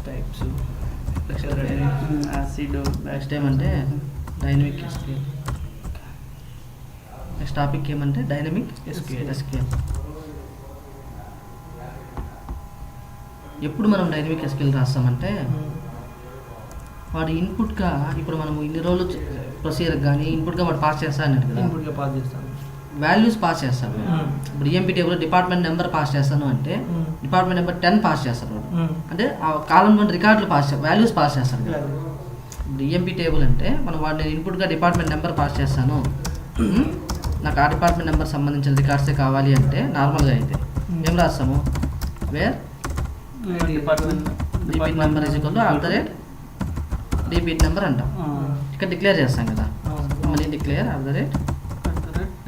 Types acid next ఏమంటే dynamic SQL. Next topic ఏమంటే dynamic SQL. ఎప్పుడు మనం డైనమిక్ ఎస్క్యూఎల్ రాస్తామంటే వాడు ఇన్పుట్గా ఇప్పుడు మనం ఇన్ని రోజులు ప్రొసీజర్ కానీ ఇన్పుట్గా వాడు పాస్ చేస్తా అన్నాడు కదా, ఇన్పుట్గా పాస్ చేస్తాను, వాల్యూస్ పాస్ చేస్తాడు. ఇప్పుడు EMP table department number pass చేస్తాను అంటే డిపార్ట్మెంట్ నెంబర్ 10 పాస్ చేస్తాడు వాడు. అంటే ఆ కాలంలో రికార్డులు పాస్ వాల్యూస్ పాస్ చేస్తాడు కదా. ఇప్పుడు ఈఎంపీ టేబుల్ అంటే మనం వాడిని ఇన్పుట్గా డిపార్ట్మెంట్ నెంబర్ పాస్ చేస్తాను, నాకు ఆ డిపార్ట్మెంట్ నెంబర్ సంబంధించిన రికార్డ్సే కావాలి అంటే నార్మల్గా అయితే ఏం రాస్తాము, where department repeat number is equal to @ repeat number అంటాం. ఇక్కడ డిక్లేర్ చేస్తాం కదా, మళ్ళీ డిక్లేర్ @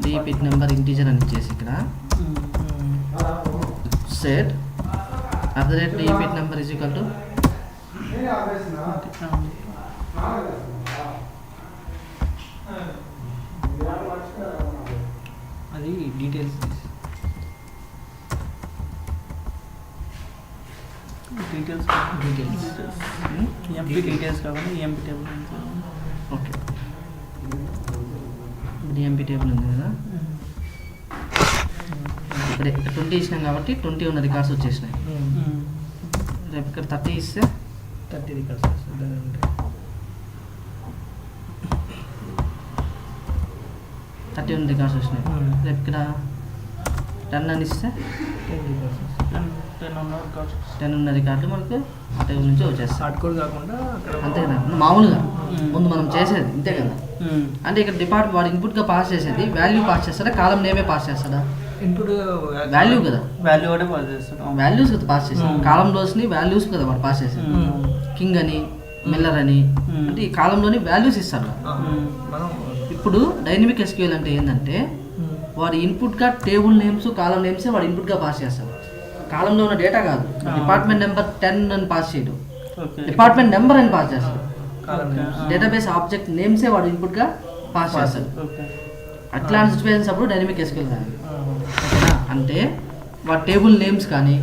రిపీట్ నెంబర్ ఇంటీజర్ అని ఇచ్చేసి ఇక్కడ set @ repeat number is equal to అది డీటెయిల్స్ ఎంపీ డీటెయిల్స్ కావాలి, MP table. Okay, DMP table ఉంది కదా, ఇక్కడ 20 ఇచ్చినాం కాబట్టి 20 ఉన్న రికార్డ్స్ వచ్చేసినాయి. రేపు ఇక్కడ 30 ఇస్తే 30 రికార్డ్స్ వస్తుంది. 30 ఉన్న రికార్డ్స్ వచ్చినాయి. రేపు ఇక్కడ 10 అని ఇస్తే 10 ఉన్న రికార్డులు మనకు ఆ టేబుల్ నుంచి వచ్చేస్తాయి. హార్డ్ కోడ్ కాకుండా అంతే కదా, మామూలుగా ముందు మనం చేసేది ఇంతే కదా. అంటే ఇక్కడ వాడు ఇన్పుట్గా పాస్ చేసేది వాల్యూ పాస్ చేస్తాడా, కాలం నేమే పాస్ చేస్తాడా? ఇన్పుట్ వాల్యూ కదా, వాల్యూ కూడా పాస్ చేస్తాడు. వాల్యూస్ కదా పాస్ చేసేది, కాలంలోని వాల్యూస్ కదా వాడు పాస్ చేసేది. కింగ్ అని మిల్లర్ అని అంటే ఈ కాలంలోని వాల్యూస్ ఇస్తాడు. ఇప్పుడు డైనమిక్ ఎస్క్యూఎల్ అంటే ఏంటంటే వాడు ఇన్పుట్గా టేబుల్ నేమ్స్ కాలం నేమ్సే వాడు ఇన్పుట్గా పాస్ చేస్తాడు. కాలంలో ఉన్న డేటా కాదు, డిపార్ట్మెంట్ నెంబర్ 10 అని పాస్ చేయడు, డిపార్ట్మెంట్ నెంబర్ అని పాస్ చేస్తాడు. డేటాబేస్ ఆబ్జెక్ట్ నేమ్సే వాడు ఇన్పుట్గా పాస్ చేస్తాడు. అట్లాంటి సిచ్యువేషన్స్ అప్పుడు డైనమిక్ ఎస్క్యూఎల్ రాయాలి. ఓకేనా? అంటే వాడు టేబుల్ నేమ్స్ కానీ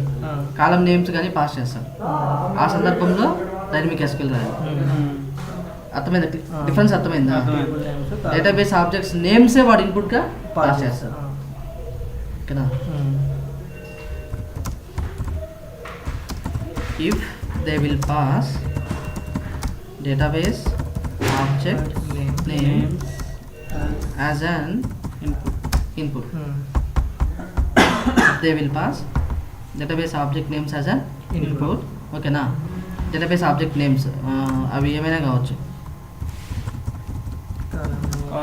కాలం నేమ్స్ కానీ పాస్ చేస్తాడు. ఆ సందర్భంలో డైనమిక్ ఎస్క్యూఎల్ రాయాలి. అర్థమైందా? డిఫరెన్స్ అర్థమైందా? డేటాబేస్ ఆబ్జెక్ట్స్ నేమ్సే వాడు ఇన్పుట్గా పాస్ చేస్తాడు. ఓకేనా? if they will pass database object name as an input they will pass database object names as an input. ఓకేనా? database object names అవి ఏమైనా కావచ్చు,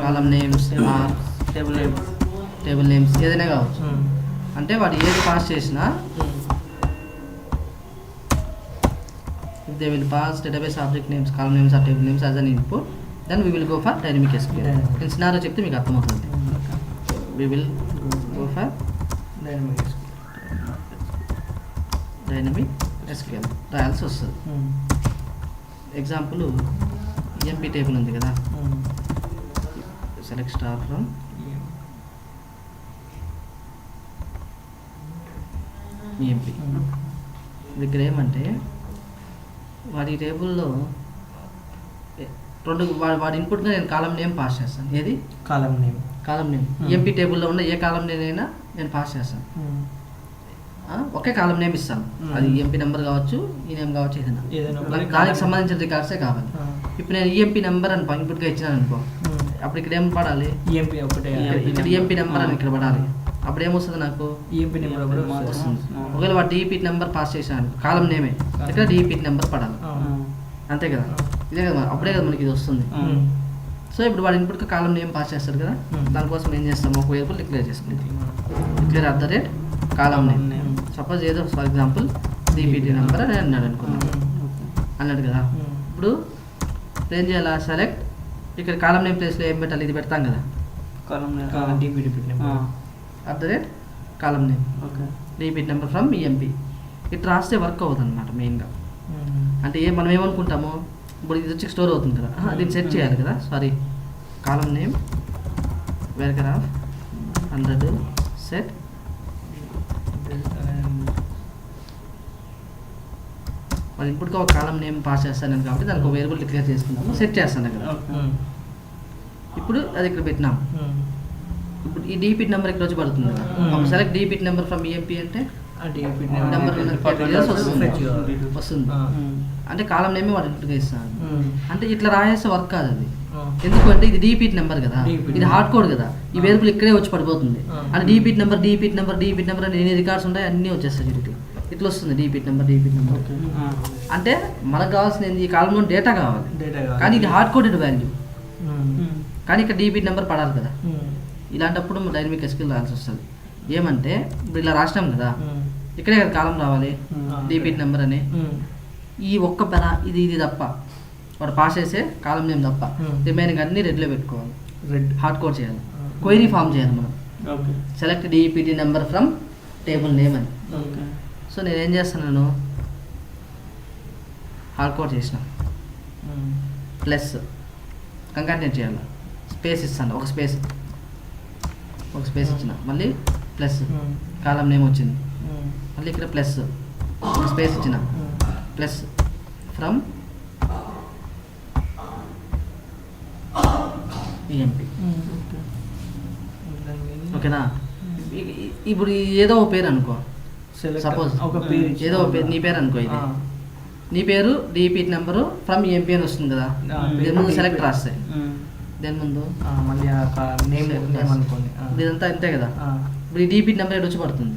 కాలం నేమ్స్ ఆర్ టేబుల్ నేమ్స్ ఏదైనా కావచ్చు. అంటే వాడు ఏది పాస్ చేసినా they will pass database object names, column names or table names as an input, then we will go for dynamic SQL. In scenario చెప్తే మీకు అర్థమవుతుంది. we will go for dynamic SQL రాయాల్సి వస్తుంది. ఎగ్జాంపుల్ ఎంపీ టేబుల్ ఉంది కదా, select star from MP. దగ్గర ఏమంటే వాడి టేబుల్లో వాడి ఇన్పుట్గా నేను కాలం నేమ్ పాస్ చేస్తాను. ఏది? కాలం నేమ్. ఈఎంపీ టేబుల్లో ఉన్న ఏ కాలం నేమ్ అయినా నేను పాస్ చేస్తాను. ఒకే కాలం నేమ్ ఇస్తాను, అది ఈఎంపీ నెంబర్ కావచ్చు, ఈ నేమ్ కావచ్చు, ఏదైనా దానికి సంబంధించిన రికార్డ్సే కావాలి. ఇప్పుడు నేను ఈఎంపీ నెంబర్ అని ఇన్పుట్గా ఇచ్చినాను అనుకో, అప్పుడు ఇక్కడ ఏం పడాలి? ఈఎంపీ ఒకటే, ఇక్కడ ఈఎంపీ నెంబర్ అని ఇక్కడ పడాలి. అప్పుడు ఏమొస్తుంది? నాకు ఈఎంపీ నెంబర్ వస్తుంది. ఒకవేళ వాడు డిఈపీ నెంబర్ పాస్ చేసాను, కాలం నేమే, ఇక్కడ డిఈపీ నెంబర్ పడాలి. అంతే కదా, ఇదే కదా, అప్పుడే కదా మనకి ఇది వస్తుంది. సో ఇప్పుడు వాడు ఇన్పుట్గా కాలం నేమ్ పాస్ చేస్తారు కదా, దానికోసం ఏం చేస్తాము, ఒక వేరియబుల్ డిక్లేర్ చేసుకుంటాం. డిక్లేర్ @ కాలం నేమ్. సపోజ్ ఏదో ఫర్ ఎగ్జాంపుల్ డిపిటి నెంబర్ అని అన్నాడు అనుకున్నాం, అన్నాడు కదా. ఇప్పుడు ఏం చేయాలా? సెలెక్ట్ ఇక్కడ కాలం నేమ్ ప్లేస్లో ఏం పెట్టాలి? ఇది పెడతాం కదా, కాలం name @ column name repeat number from EMP. ఇట్లా రాస్తే వర్క్ అవుతుంది అనమాట మెయిన్గా. అంటే మనం ఏమనుకుంటాము, ఇప్పుడు ఇది వచ్చి స్టోర్ అవుతుంది కదా, దీన్ని సెట్ చేయాలి కదా. Sorry, column name wear of 100 set మరి ఇప్పటికీ ఒక కాలం నేమ్ పాస్ చేస్తాను కాబట్టి దానికి ఒక వేరియబుల్ డిక్లేర్ చేసుకున్నాము, సెట్ చేస్తాను కదా. ఇప్పుడు అది ఇక్కడ పెట్టినాం. ఇప్పుడు ఈ డీపీట్ నెంబర్ ఇక్కడ వచ్చి పడుతుంది కదా. అప్పుడు సెలెక్ట్ డీపీట్ నెంబర్ ఫ్రమ్ ఈఎంపీ అంటే నెంబర్ వస్తుంది. అంటే కాలం నేమే వాడు ఇంటికి ఇస్తాను. అంటే ఇట్లా రాయేస్తే వర్క్ కాదు అది. ఎందుకంటే ఇది డీపీట్ నెంబర్ కదా, ఇది హార్డ్ కోడ్ కదా, ఈ వేరియబుల్ ఇక్కడే వచ్చి పడిపోతుంది. అంటే డీపీట్ నెంబర్ అని ఎన్ని రికార్డ్స్ ఉంటాయి అన్నీ వచ్చేస్తాయి ఇట్లా. ఇట్లా వస్తుంది డీపీట్ నెంబర్. అంటే మనకు కావాల్సింది ఈ కాలంలో డేటా కావాలి, కానీ ఇది హార్డ్ కోడెడ్ వాల్యూ. కానీ ఇక్కడ డీపీట్ నెంబర్ పడాలి కదా. ఇలాంటప్పుడు డైనమిక్ ఎస్క్యూఎల్ రాయాల్సి వస్తుంది. ఏమంటే ఇప్పుడు ఇలా రాసినాం కదా, ఇక్కడే కదా కాలం రావాలి డీపీట్ నెంబర్ అని. ఈ ఒక్క పెన ఇది తప్ప వాడు పాస్ చేసే కాలం నేమ్ తప్ప రిమైనింగ్ అన్ని రెడ్లో పెట్టుకోవాలి. హార్డ్ కోడ్ చేయాలి, క్వైరీ ఫామ్ చేయాలి మనం. Select DPT number from table name అని. సో నేనేం చేస్తున్నాను, హార్డ్ కోడ్ చేసిన ప్లస్ కంకాటినేట్ చేయాలి, స్పేస్ ఇస్తాను, ఒక స్పేస్ ఇచ్చిన, మళ్ళీ ప్లస్ కాలం నేమ్ వచ్చింది, మళ్ళీ ఇక్కడ ప్లస్ ఒక స్పేస్ ఇచ్చిన, ప్లస్ ఫ్రమ్ ఈఎంపీ. ఓకేనా. ఇప్పుడు ఏదో ఒక పేరు అనుకో, సపోజ్ ఏదో ఒక పేరు, నీ పేరు అనుకో, ఇది నీ పేరు డీపీట్ నెంబరు ఫ్రమ్ ఈఎంపీ అని వస్తుంది కదా. దీని ముందు సెలెక్ట్ రాస్తాయి, దేని ముందు మళ్ళీ అనుకోండి, ఇదంతా అంతే కదా. ఇప్పుడు ఈ డీపీట్ నెంబర్ వచ్చి పడుతుంది.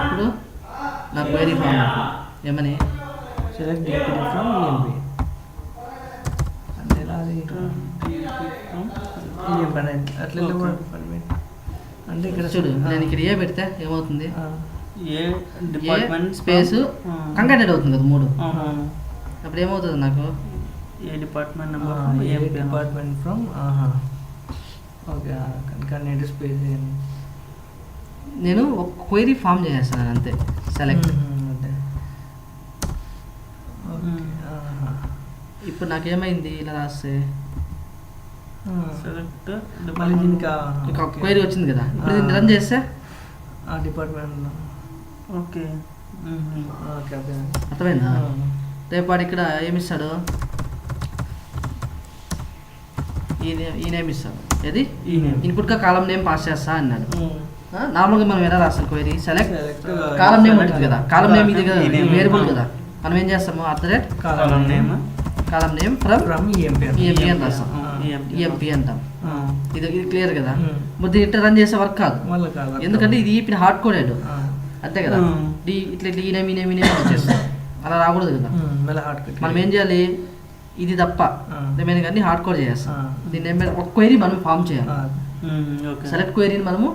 అప్పుడు నా క్వైరీ ఫామ్ ఏమని సెలెక్ట్ డీపీటీ ఫ్రమ్ ఈఎంపీ అంటే అట్లా అంటే ఇక్కడ చూడు, నేను ఇక్కడ ఏ పెడితే ఏమవుతుంది, ఏ డిపార్ట్మెంట్ స్పేస్ కంకాటెడ్ అవుతుంది కదా 3. అప్పుడు ఏమవుతుంది నాకు, ఏ department number department from okay concatenated space. నేను ఒక క్వైరీ ఫామ్ చేసేస్తాను అంతే. సెలెక్ట్ ఇప్పుడు నాకేమైంది ఇలా రాస్తే సెలెక్ట్ మళ్ళీ దీనికి ఒక క్వైరీ వచ్చింది కదా. ఇప్పుడు దీన్ని రన్ చేస్తే డిపార్ట్మెంట్ ఓకే ఓకే ఓకే అర్థమైందా. రేపు వాడు ఇక్కడ ఏమిస్తాడు, ఈ నేమ్ ఇస్తాడు. ఏది ఇన్పుట్గా కాలం నేమ్ పాస్ చేస్తా అన్నాడు. నార్మల్గా మనం ఎలా రాస్తాం క్వైరీ, సెలెక్ట్ కాలం నేమ్ ఉంటుంది కదా, కాలం నేమ్ ఇది కదా వేరియబుల్ కదా. మనం ఏం చేస్తాము, కాలం నేమ్ ఫ్రమ్ ఈఎంపీ అని రాస్తాం, ఈఎంపీ అంటాం. ఇది క్లియర్ కదా. మరి ఇట్లా రన్ చేసే వర్క్ కాదు, ఎందుకంటే ఇది ఇప్పుడు హార్డ్ కోడెడ్ అంతే కదా. ఇట్లా ఈ నేమ్ వచ్చేస్తాం, అలా రాకూడదు కదా. మనం ఏం చేయాలి, ఇది తప్ప రిమైనింగ్ అన్ని హార్డ్ కోడ్ చేస్తాం. దీన్ని ఏమైనా ఒక క్వైరీ మనం ఫామ్ చేయాలి, సెలెక్ట్ క్వైరీని మనము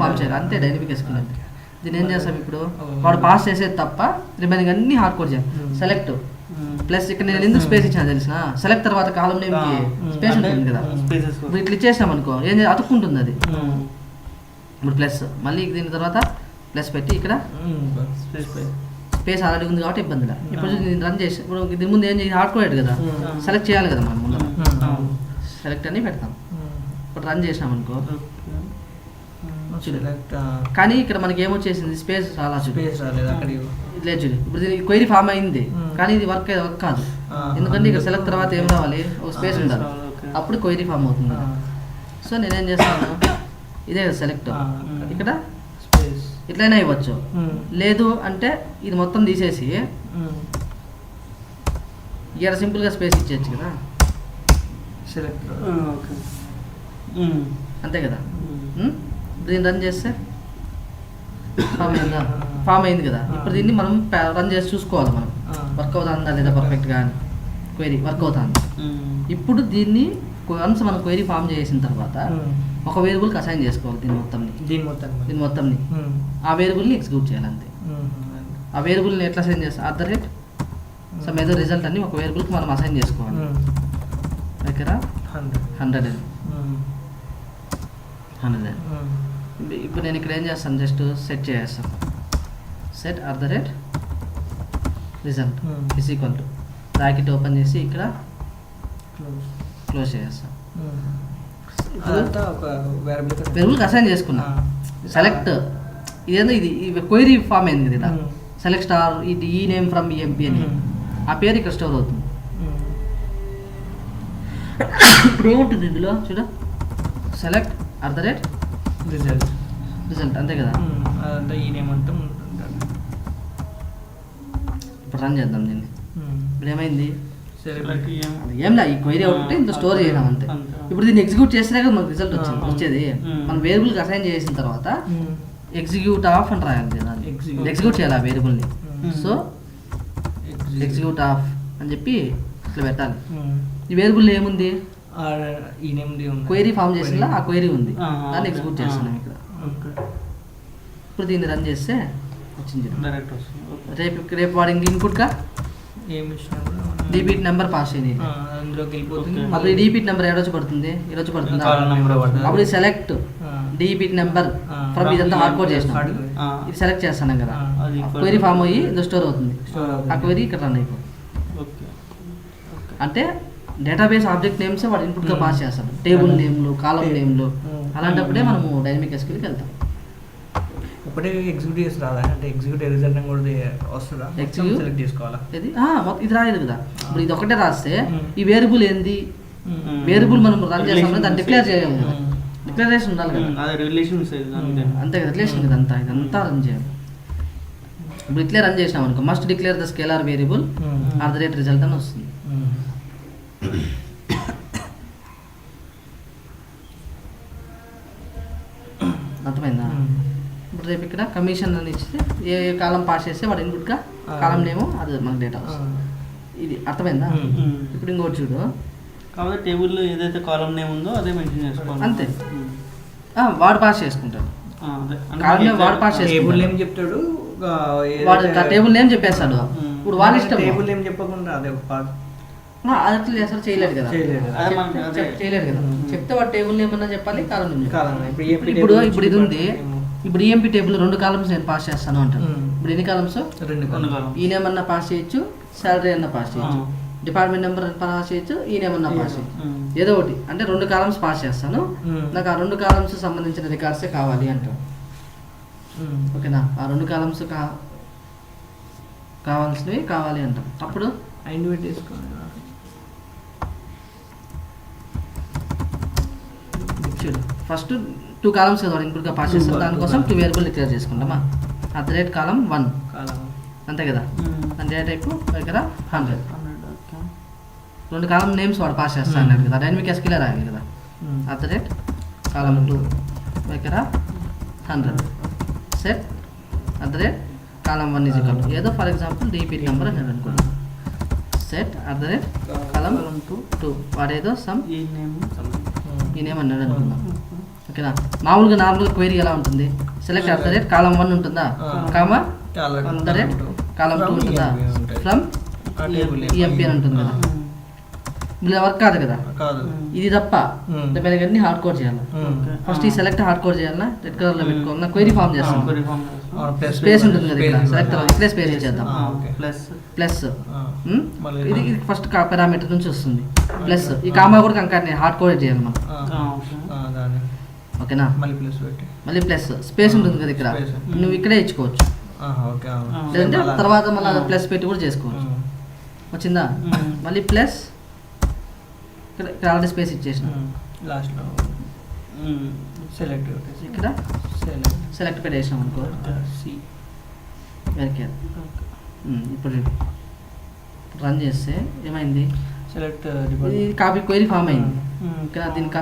ఫామ్ చేయాలి అంతే డైనమిక్ ఎస్క్యూఎల్ అంటే. దీన్ని ఏం చేస్తాం, ఇప్పుడు వాడు పాస్ చేసేది తప్ప రిమైనింగ్ అన్ని హార్డ్ కోడ్ చేయాలి. సెలెక్ట్ ప్లస్ ఇక్కడ నేను ఎందుకు స్పేస్ ఇచ్చిన తెలిసిన, సెలెక్ట్ తర్వాత కాలం నేమ్కి స్పేస్ ఉంటుంది కదా. ఇప్పుడు ఇట్లా ఇచ్చేసినాం అనుకో, ఏం చేయాలి, అతుక్కుంటుంది అది. ఇప్పుడు ప్లస్ మళ్ళీ దీని తర్వాత ప్లస్ పెట్టి ఇక్కడ స్పేస్ ఆల్రెడీ ఉంది కాబట్టి ఇబ్బంది లేదు. ఇప్పుడు నేను రన్ చేసి ఇప్పుడు దీని ముందు ఏం చేయాలి, హార్డ్ కోడెడ్ కదా, సెలెక్ట్ చేయాలి కదా మనం ముందు. సెలెక్ట్ అని పెడతాం. ఇప్పుడు రన్ చేసినాం అనుకో, కానీ ఇక్కడ మనకి ఏమొచ్చేసింది, స్పేస్ చాలా లేదు చూడు. ఇప్పుడు దీనికి క్వైరీ ఫామ్ అయింది, కానీ ఇది వర్క్ కాదు. ఎందుకంటే ఇక్కడ సెలెక్ట్ తర్వాత ఏం రావాలి, ఒక స్పేస్ ఉండాలి, అప్పుడు క్వైరీ ఫామ్ అవుతుంది. సో నేనేం చేస్తాను, ఇదే కదా సెలెక్ట్, ఇక్కడ స్పేస్ ఇట్లయినా ఇవ్వచ్చు. లేదు అంటే ఇది మొత్తం తీసేసి ఇక్కడ సింపుల్గా స్పేస్ ఇచ్చేయచ్చు కదా, సెలెక్ట్ అంతే కదా. దీన్ని రన్ చేస్తే ఫామ్ అయింది కదా. ఇప్పుడు దీన్ని మనం రన్ చేసి చూసుకోవాలి, మనం వర్క్ అవుతుందా లేదా పర్ఫెక్ట్గా అని. క్వైరీ వర్క్ అవుతుంది. ఇప్పుడు దీన్ని వన్స్ మనం క్వైరీ ఫామ్ చేసిన తర్వాత ఒక వేరియబుల్కి అసైన్ చేసుకోవాలి దీని మొత్తంని. ఆ వేరియబుల్ని ఎగ్జిక్యూట్ చేయాలి అంతే. ఆ వేరియబుల్ని ఎట్లా అసైన్ చేస్తాం, సమ్ ఏదో రిజల్ట్ అని ఒక వేరియబుల్కి మనం అసైన్ చేసుకోవాలి. దగ్గర 100 ఇప్పుడు నేను ఇక్కడ ఏం చేస్తాను, జస్ట్ సెట్ చేస్తాను, set result is equal to bracket open చేసి ఇక్కడ క్లోజ్ చేస్తాను. వేరియబుల్కి అసైన్ చేసుకున్నా. సెలెక్ట్ ఇదేందో ఇది క్వైరీ ఫామ్ అయింది కదా, సెలెక్ట్ స్టార్ ఇది ఈ నేమ్ ఫ్రమ్ ఈఎంపీ అని ఆ పేరు ఇక్కడ స్టోర్ అవుతుంది. ఇప్పుడు ఏముంటుంది ఇందులో చూడ సెలెక్ట్ @ రిజల్ట్ అంతే కదా. అదంతా ఈ నేమ్ అంతా ఉంటుంది. ఇప్పుడు రన్ చేద్దాం దీన్ని. ఇప్పుడు ఏమైంది సెలెక్ట్ EM. ఏంలా ఈ క్వైరీ అవుతుంటే ఇంత స్టోర్ చేయడం అంతే. ఇప్పుడు దీన్ని ఎగ్జిక్యూట్ చేసినా కదా మనకు రిజల్ట్ వచ్చేది. మనం వేరియబుల్కి అసైన్ చేసిన తర్వాత ఎగ్జిక్యూట్ ఆఫ్ అని రాయాలి దాన్ని. ఎగ్జిక్యూట్ చేయాలి ఆ వేరియబుల్ని. సో ఎగ్జిక్యూట్ ఆఫ్ అని చెప్పి ఇట్లా పెట్టాలి. ఈ వేరియబుల్ ఏముంది ఈ నేమ్ క్వైరీ ఫామ్ చేసిన ఆ క్వైరీ ఉంది, దాన్ని ఎగ్జిక్యూట్ చేస్తున్నాం ఇక్కడ. ఇప్పుడు దీన్ని రన్ చేస్తే వచ్చింది డైరెక్ట్ వస్తుంది. రేపు వాడి ఇన్పుట్గా ఏమి డీబీట్ నెంబర్ పాస్ అయ్యింది. అందులోకి వెళ్ళిపోతుంది. అప్పుడు ఈ డీబీట్ నెంబర్ ఏ రోజు పడుతుంది, ఈ రోజు పడుతుందా. కాలం నెంబర్ పడుతుంది. అప్పుడు సెలెక్ట్ డీబీట్ నెంబర్ ఫ్రమ్ ఇదంతా హార్డ్ కోడ్ చేసినాం. ఇది సెలెక్ట్ చేస్తున్నాం కదా, క్వైరీ ఫామ్ అయ్యి ఇది స్టోర్ అవుతుంది. ఆ క్వైరీ ఇక్కడ రన్ అయిపోతుంది. అంటే డేటాబేస్ ఆబ్జెక్ట్ నేమ్స్ వాడు ఇన్పుట్గా పాస్ చేస్తాడు, టేబుల్ నేమ్లు, కాలం నేమ్లు. అలాంటప్పుడే మనము డైనమిక్ ఎస్క్యూఎల్కి వెళ్తాం. ఒకటే ఎగ్జిక్యూట్ చేసి రాదా అంటే ఎగ్జిక్యూట్ రిజల్ట్ కూడా వస్తుందా, సెలెక్ట్ చేసుకోవాలా ఇది ఇది రాయదు కదా. ఇప్పుడు ఇది ఒకటే రాస్తే ఈ వేరియబుల్ ఏంది, వేరియబుల్ మనం రన్ చేస్తాం దాన్ని డిక్లేర్ చేయాలి కదా, డిక్లరేషన్ ఉండాలి కదా. అంతే కదా, రిలేషన్ కదా అంతా. ఇదంతా రన్ చేయాలి. ఇప్పుడు ఇట్లే రన్ చేసినాం అనుకో, must declare the scalar variable @ result అని వస్తుంది. అర్థమైందా. ఇప్పుడు రేపు ఇక్కడ కమిషన్ అని ఇస్తే ఏ కాలం పాస్ చేస్తే వాడు ఇన్పుట్గా కాలం నేమో అది మనకు డేటా వస్తుంది. ఇది అర్థమైందా. ఇప్పుడు ఇంకోటి చూడు, కాబట్టి టేబుల్లో ఏదైతే కాలం నేమ్ ఉందో అదే మెన్షన్ చేసుకోవాలి అంతే. వాడు పాస్ చేసుకుంటాడు, కాలం నేమ్ వాడు పాస్ టేబుల్ చేసుకుంటాడు. నేమ్ చెప్తాడు, వాడు టేబుల్ నేమ్ చెప్పేస్తాడు. ఇప్పుడు వాళ్ళ ఇష్టం. టేబుల్ నేమ్ చెప్పకుండా అదే ఒక పార్ట్ అది అట్లా చేస్తారు, చేయలేదు కదా. అదే చేయలేదు కదా. చెప్తే వాడు టేబుల్ నేమ్ అన్నా చెప్పాలి, కాలం నేమ్ కాలం చెప్పాలి. ఇప్పుడు ఇది ఉంది. ఇప్పుడు ఈఎంపీ టేబుల్ 2 కాలమ్స్ నేను పాస్ చేస్తాను అంటాను. ఇప్పుడు ఎన్ని కాలమ్స్, 2 కాలమ్స్. ఈ నేమ్ అన్నా పాస్ చేయొచ్చు, శాలరీ అన్నా పాస్ చేయొచ్చు, డిపార్ట్మెంట్ నెంబర్ పాస్ చేయొచ్చు, ఈ నేమ్ అన్నా పాస్ చేయొచ్చు, ఏదో ఒకటి. అంటే 2 కాలమ్స్ పాస్ చేస్తాను, నాకు ఆ 2 కాలమ్స్ సంబంధించిన రికార్డ్సే కావాలి అంటాను. ఓకేనా. ఆ 2 కాలమ్స్ కావాల్సినవి కావాలి అంటాం. అప్పుడు ఐండ్ పెట్టేసుకోవాలి. ఫస్ట్ 2 కాలమ్స్ కదా ఇన్పుట్గా పాస్ చేస్తాం, దానికోసం 2 వేరియబుల్ డిక్లేర్ చేసుకుంటామా. @ కాలం 1 అంతే కదా. డేటా టైప్ దగ్గర 100. 2 కాలం నేమ్స్ వాడు పాస్ చేస్తాను అన్నాడు కదా, డైనమిక్ ఎస్క్యూఎల్ రాయాలి కదా. @ కాలం 2 దగ్గర 100 సెట్ @ కాలం 1 = ఏదో ఫర్ ఎగ్జాంపుల్ డీపీట్ నెంబర్ అని నేను అనుకున్నాను. సెట్ @ కాలం 2 వాడేదో సమ్ ఈ నేమ్ అన్నాడు అనుకుందాం. ఓకేనా. మామూలుగా నార్మల్ క్వైరీ ఎలా ఉంటుంది, సెలెక్ట్ @ కాలం 1 ఉంటుందా, కామా @ కాలం 2 ఉంటుందా, ఫ్రమ్ ఈఎంపీ అని ఉంటుంది కదా. ఇలా వర్క్ కాదు కదా, ఇది తప్ప అన్ని హార్డ్ కోడ్ చేయాలి. ఫస్ట్ ఈ సెలెక్ట్ హార్డ్ కోడ్ చేయాలా, రెడ్ కలర్ లో పెట్టుకోవాలా, క్వైరీ ఫామ్ చేస్తాం. స్పేస్ ఉంటుంది కదా ఇక్కడ, సెలెక్ట్ ఇట్లే స్పేస్ చేద్దాం. ప్లస్ ఇది ఫస్ట్ పారామీటర్ నుంచి వస్తుంది. ప్లస్ ఈ కామా కూడా కంకాన్ని హార్డ్ కోడ్ చేయాలి మనం. ఓకేనా. మళ్ళీ ప్లస్ స్పేస్ ఉంటుంది కదా ఇక్కడ, నువ్వు ఇక్కడే ఇచ్చుకోవచ్చు, లేదంటే తర్వాత మళ్ళీ ప్లస్ పెట్టి కూడా చేసుకోవచ్చు. వచ్చిందా. మళ్ళీ ప్లస్ ఇక్కడ ఆల్రెడీ స్పేస్ ఇచ్చేసిన లాస్ట్లో ఇక్కడ సెలెక్ట్ పెట్టేసినాం అనుకో. Very care. ఇప్పుడు రన్ చేస్తే ఏమైంది, సెలెక్ట్ కాపీ క్వైరీ ఫామ్ అయింది. ఇక్కడ దీన్ని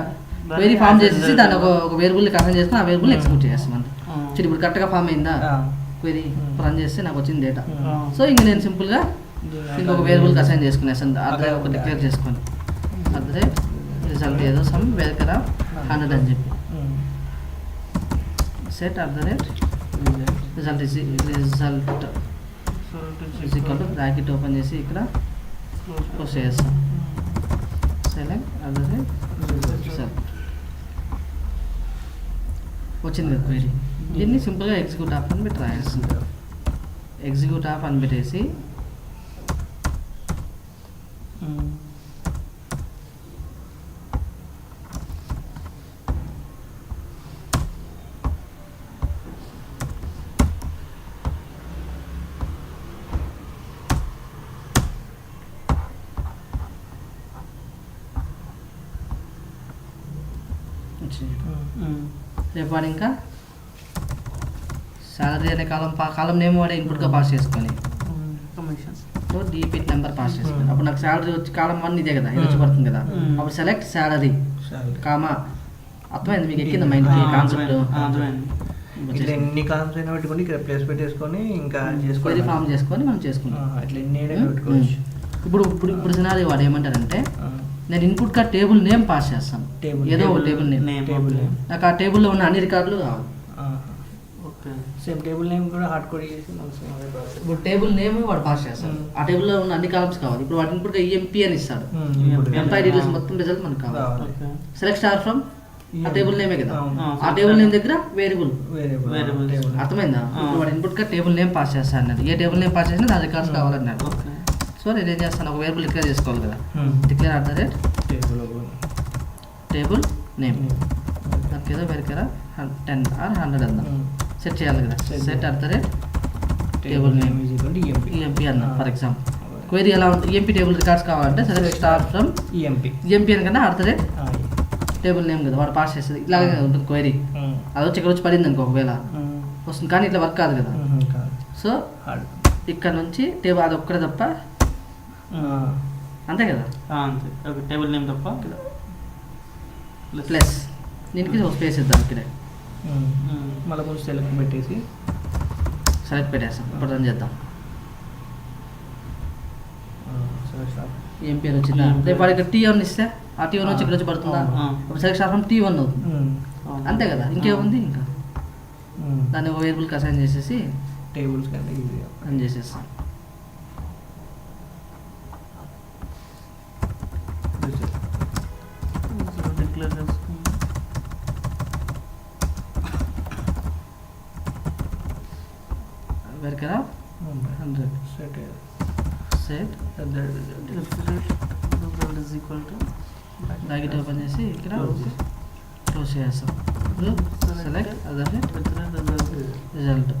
క్వైరీ ఫామ్ చేసేసి దాన్ని ఒక వేరియబుల్ని కన్ఫర్మ్ చేసుకుని ఆ వేరియబుల్ని ఎగ్జిక్యూట్ చేస్తాం అంటే. చూడు ఇప్పుడు కరెక్ట్గా ఫామ్ అయిందా క్వైరీ. రన్ చేస్తే నాకు వచ్చింది డేటా. సో ఇంక నేను సింపుల్గా ఇంకొక వేరియబుల్కి అసైన్ చేసుకునేసాను, అదే ఒక డిక్లేర్ చేసుకొని అదే రిజల్ట్ ఏదో సమ్ వేకరా 100 అని చెప్పి సెట్ రిజల్ట్ బ్రాకెట్ ఓపెన్ చేసి ఇక్కడ క్లోజ్ చేస్తాం. సెలెక్ట్ రిజల్ట్ వచ్చింది కదా క్వైరీ. దీన్ని సింపుల్గా ఎగ్జిక్యూట్ ఆఫ్ అని పెట్టి రాయేస్తుంది. ఎగ్జిక్యూట్ ఆఫ్ అని పెట్టేసి రేపు వాడు ఇంకా సాలరీ అనే కాలం నేమ్ వాడే ఇన్పుట్గా పాస్ చేసుకొని commission so DPT number pass చేసుకొని అప్పుడు నాకు సాలరీ వచ్చి కాలం 1 ఇదే కదా ఇది వచ్చి పడుతుంది కదా అప్పుడు సెలెక్ట్ సాలరీ కామా అర్థమైంది మీకు ఎక్కింది మైండ్కి కాన్సెప్ట్ ఇట్లా ఎన్ని కాలమ్స్ అయినా పెట్టుకొని ఇక్కడ ప్లేస్ పెట్టేసుకొని ఇంకా క్వెరీ ఫామ్ చేసుకొని మనం చేసుకుంటాం అట్లా ఎన్ని అయినా పెట్టుకోవచ్చు. ఇప్పుడు సినారీ వాడు ఏమంటారంటే నేను ఇన్పుట్గా టేబుల్ నేమ్ పాస్ చేస్తాను ఏదో ఒక టేబుల్ నేమ్ నాకు ఆ టేబుల్లో ఉన్న అన్ని రికార్డులు కావాలి. ఓకే సేమ్ టేబుల్ నేమ్ కూడా హార్డ్ కోడ్ చేసి ఇప్పుడు టేబుల్ నేమ్ వాడు పాస్ చేస్తాడు ఆ టేబుల్లో ఉన్న అన్ని కాలమ్స్ కావాలి. ఇప్పుడు వాడు ఇన్పుట్గా ఈఎంపీ అని ఇస్తాడు ఎంప్లాయీ డీటెయిల్స్ మొత్తం రిజల్ట్ మనకు కావాలి. సెలెక్ట్ స్టార్ ఫ్రమ్ ఆ టేబుల్ నేమే కదా ఆ టేబుల్ నేమ్ దగ్గర వేరియబుల్ అర్థమైందా. ఇప్పుడు వాడు ఇన్పుట్గా టేబుల్ నేమ్ పాస్ చేస్తాను అన్నాడు ఏ టేబుల్ నేమ్ పాస్ చేసినా నా రికార్డ్స్ కావాలన్నాడు. సో నేను ఏం చేస్తాను ఒక వేరియబుల్ డిక్లేర్ చేసుకోవాలి కదా declare at the rate table name నాకు ఏదో పెరికారా 10 or 100 అందా సెట్ చేయాలి కదా set at the rate table name EMP అన్న ఫర్ ఎగ్జాంపుల్. క్వైరీ ఎలా ఉంటుంది ఈఎంపీ టేబుల్ రికార్డ్స్ కావాలంటే సెలెక్ట్ స్టార్ ఫ్రమ్ ఈఎంపీ అని కన్నా at the rate table name కదా వాడు పాస్ చేస్తుంది ఇలాగే ఉంటుంది క్వైరీ. అది వచ్చి ఇక్కడ వచ్చి పడింది అనుకో ఒకవేళ వస్తుంది కానీ ఇట్లా వర్క్ కాదు కదా. సో ఇక్కడ నుంచి టేబుల్ అది ఒక్కడే తప్ప అంతే కదా అంతే ఓకే టేబుల్ నేమ్ తప్ప ప్లస్ దీనికి ఒక స్పేస్ ఇద్దాం ఇక్కడే మళ్ళీ కొంచెం సెలెక్ట్ పెట్టేసి సెలెక్ట్ పెట్టేస్తాం ఇప్పుడు రన్ చేద్దాం. ఏం పేరు వచ్చిందా రేపు వాడికి T1 ఇస్తే ఆ T1 వచ్చి ఇక్కడ వచ్చి పడుతుందా ఇప్పుడు సెలెక్ట్ స్టార్ ఫ్రమ్ T1 అవుతుంది అంతే కదా ఇంకేముంది ఇంకా దాన్ని ఒక వేరియబుల్కి అసైన్ చేసేసి టేబుల్స్ కంటే ఈజీగా రన్ చేసేస్తాం. డిక్లేర్ చేసుకుంటాం వెరికరా 100 set is equal to bracket open చేసి ఇక్కడ క్లోజ్ చేస్తాం. ఇప్పుడు సెలెక్ట్ అదర్ రిజల్ట్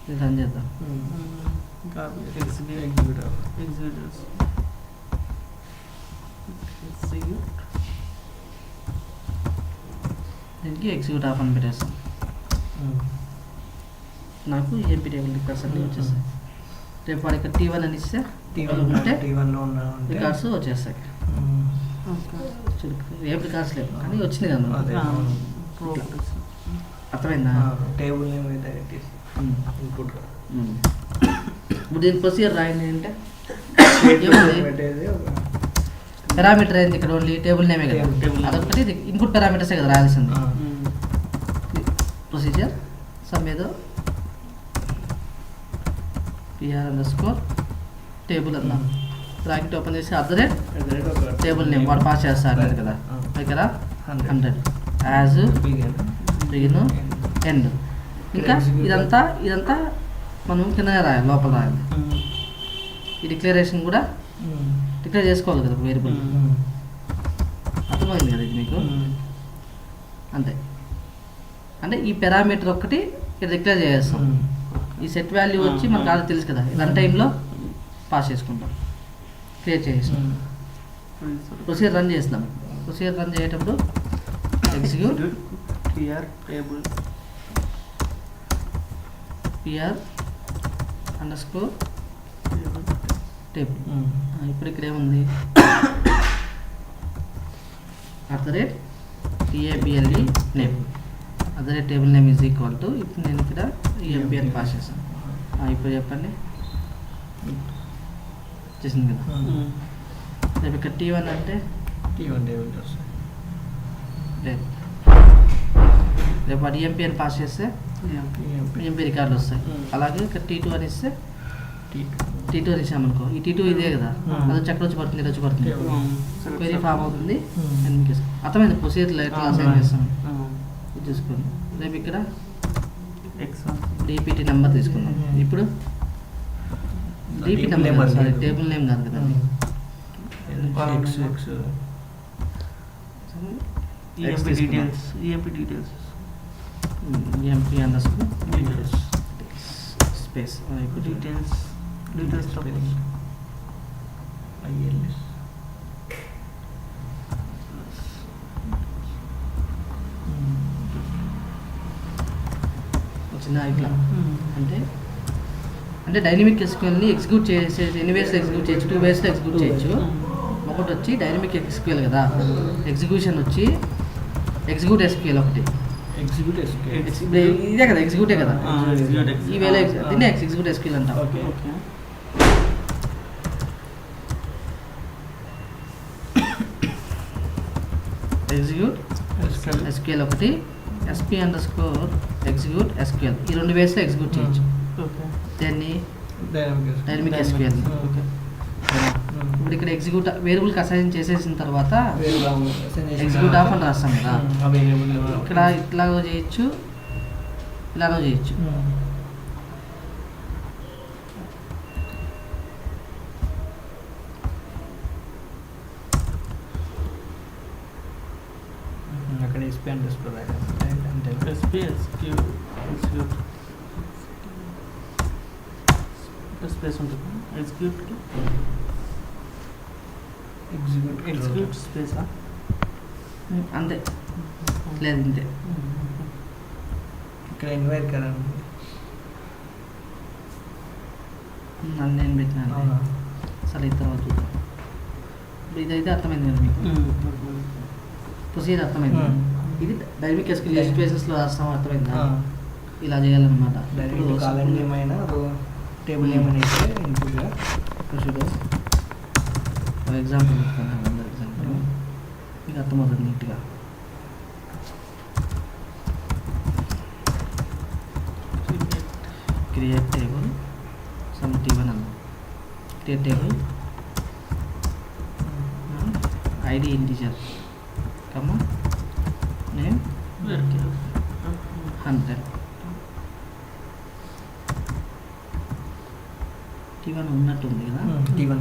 ఇది రన్ చేద్దాం. దీనికి ఎగ్జిక్యూట్ ఆఫ్ అని పెట్టేస్తాం. నాకు ఈఎంపీ టేబుల్ రికార్డ్స్ అన్నీ వచ్చేస్తాయి. రేపు వాడు ఇక్కడ T1 అని ఇస్తే ఉంటే రికార్డ్స్ వచ్చేస్తాయి. ఏం రికార్డ్స్ లేవు కానీ వచ్చింది కదా అర్థమైందా టేబుల్ నేమ్ ఇన్పుట్ ఇప్పుడు దీని ప్రొసీజర్ రాయండి అంటే ఏముంది పారామీటర్ అయింది ఇక్కడ ఓన్లీ టేబుల్ నేమే కదా అదొకటి ఇన్పుట్ పారామీటర్సే కదా రాయాల్సింది. ప్రొసీజర్ సమ్ ఏదో PR__ టేబుల్ అన్నా బ్రాకెట్ ఓపెన్ చేసి at the rate table name వాడు పాస్ చేస్తారు కదా దగ్గర 100 యాజ్ బిగిన్ ఎండ్. ఇంకా ఇదంతా మనం కింద రాయాలి లోపల రాయాలి. ఈ డిక్లరేషన్ కూడా డిక్లేర్ చేసుకోవాలి కదా వేరియబుల్ అర్థమైంది కదా ఇది మీకు అంతే. అంటే ఈ పారామీటర్ ఒక్కటి ఇక్కడ డిక్లేర్ చేసేస్తాం. ఈ సెట్ వాల్యూ వచ్చి మనకు ఆల్రెడీ తెలుసు కదా రన్ టైంలో పాస్ చేసుకుంటాం క్రియేట్ చేసేస్తాం. ప్రొసీజర్ రన్ చేస్తాం. ప్రొసీజర్ రన్ చేసేటప్పుడు execute PR table PR__ table. ఇప్పుడు ఇక్కడ ఏముంది at the rate TABLE name at the rate table name is equal to ఇప్పుడు నేను ఇక్కడ EMP అని పాస్ చేస్తాను. ఇప్పుడు చెప్పండి చేసింది కదా. రేపు ఇక్కడ T1 అంటే T1 టేబుల్ వస్తుంది. రేపు వాడు EMP అని పాస్ చేస్తే EMP రికార్డులు వస్తాయి. అలాగే ఇక్కడ T2 అని ఇస్తే T2 అని ఇచ్చామనుకో ఈ T2 ఇదే కదా అది వచ్చి ఎక్కడ వచ్చి పడుతుంది ఇక్కడ వచ్చి పడుతుంది క్వెరీ ఫామ్ అవుతుంది. అర్థమైంది ప్రొసీజర్ ఎట్లా అసైన్ చేస్తాను ఇది చూసుకోండి. రేపు ఇక్కడ DPT నెంబర్ తీసుకున్నాం. ఇప్పుడు DPT number sorry table name కాదు కదా EMP డీటెయిల్స్ EMP__ స్పేస్ ఇప్పుడు డీటెయిల్స్ చిన్న ఇట్లా అంటే అంటే డైనమిక్ ఎస్క్యూఎల్ని ఎగ్జిక్యూట్ చేసే ఎన్ని వేస్లో ఎగ్జిక్యూట్ చేయొచ్చు, 2 వేస్లో ఎగ్జిక్యూట్ చేయొచ్చు. ఒకటి వచ్చి డైనమిక్ ఎస్క్యూఎల్ కదా, ఎగ్జిక్యూషన్ వచ్చి ఎగ్జిక్యూట్ ఎస్క్యూఎల్ ఒకటి, ఇదే కదా ఎగ్జిక్యూటే కదా, ఈ వేళ దీన్ని ఎగ్జిక్యూట్ ఎస్క్యూఎల్ అంటాం. ఎగ్జిక్యూట్ ఎస్క్యూఎల్ ఒకటి, SP_execute SQL ఈ 2 వేస్లో ఎగ్జిక్యూట్ చేయొచ్చు. దాన్ని డైనమిక్ ఎస్క్యూఎల్. ఇప్పుడు ఇక్కడ ఎగ్జిక్యూట్ వేరియబుల్కి అసైన్ చేసేసిన తర్వాత ఎగ్జిక్యూట్ ఆఫ్ అని రాస్తాం కదా, ఇక్కడ ఇట్లాగో చేయొచ్చు, ఇలాగో చేయొచ్చు. అక్కడ SP అండర్స్కోర్ స్పేస్ ఉంటుంది. ఎగ్జిక్యూట్ స్పేసా అంతే, లేదు ఇంతే. ఇక్కడ ఇన్వైర్ కదా అది నేను పెట్టినాను అసలు ఈ తర్వాత చూద్దాం. ఇదైతే అర్థమైంది కదా మీకు, ప్రొసీజర్ అర్థమైంది. ఇది డైనమిక్ ఎస్క్యూఎల్ స్పేసెస్లో రాస్తాం, అర్థమైందా? ఇలా చేయాలన్నమాట. కాలం ఏమైనా టేబుల్ ఏమైనా ఇస్తే ఇన్పుట్గా ఎగ్జాంపుల్ చెప్తాను, అందరు ఎగ్జాంపుల్ మీకు అర్థమవుతుంది నీట్గా. క్రియేట్ టేబుల్ సమ్ T1 అన్న, క్రియేట్ టేబుల్ ID ఇంటిజర్ కమా నేమ్ 100. T1 ఉన్నట్టుంది కదా, T1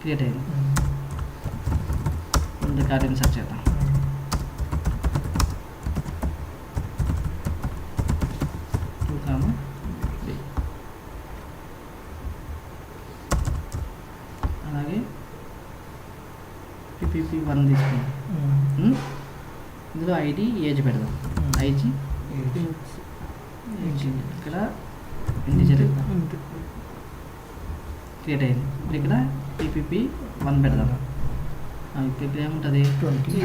క్రియేట్ అయింది. ముందు కార్యం సెర్చ్ చేద్దాం. అలాగే PPP1 తీసుకుందాం. ఇందులో ID ఏజ్ పెడదాం, IG ఇక్కడ ఇంటిజర్ క్రియేట్ అయింది. ఇప్పుడు ఇక్కడ PPP1 పెడదాం. ఇప్పుడు ఏముంటుంది,